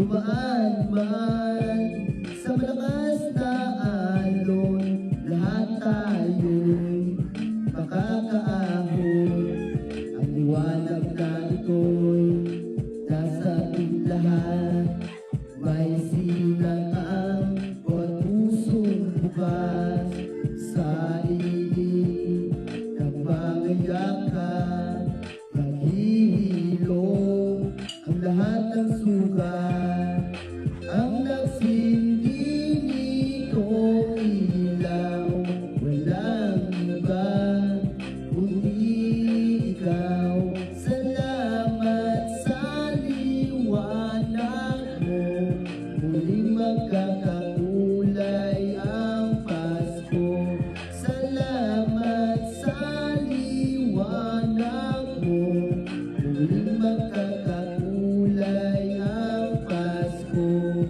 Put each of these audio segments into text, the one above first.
dumaan man sa malakas na alon, lahat tayo'y makakaahon. Ang liwanag na ito'y nasa ating lahat, may silang ang bawat pusong bukas. Sa ilig ng mga yakap, maghihilom ang lahat ng sugat. Ang nagsindi nitong ilaw, walang iba kundi ikaw. Salamat sa liwanag mo, muling magkakakulay ang Pasko. Salamat sa liwanag mo, muling magkakakulay ang Pasko.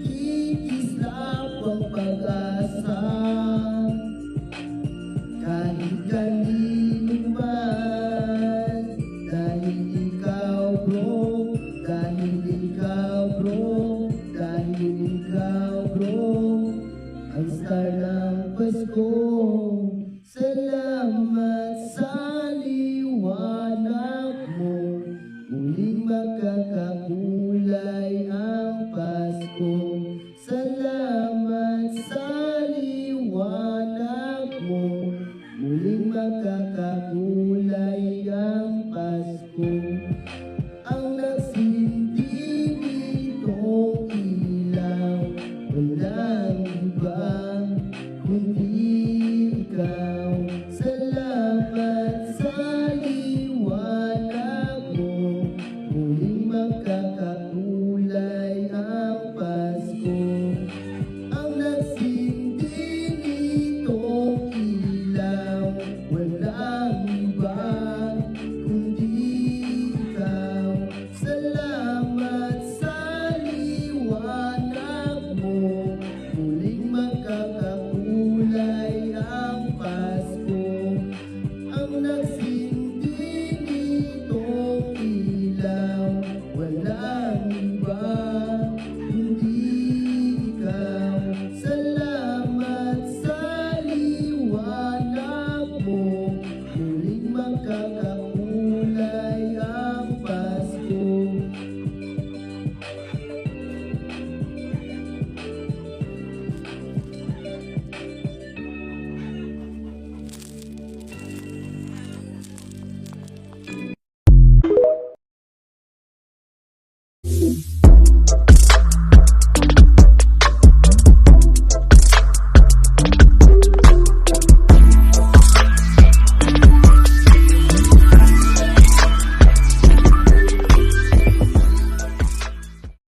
Kikislap ang pag-asa, kahit kanino man. Dahil ikaw bro, dahil ikaw bro, dahil ikaw bro, ang star ng Pasko. Salamat sa liwanag mo, muling magkakakulay ang Pasko. Salamat sa liwanag mo, muling magkakakulay ang Pasko. Ang nagsindi nitong ilaw, walang iba kundi ikaw. Salamat sa liwanag mo, muling magkakakulay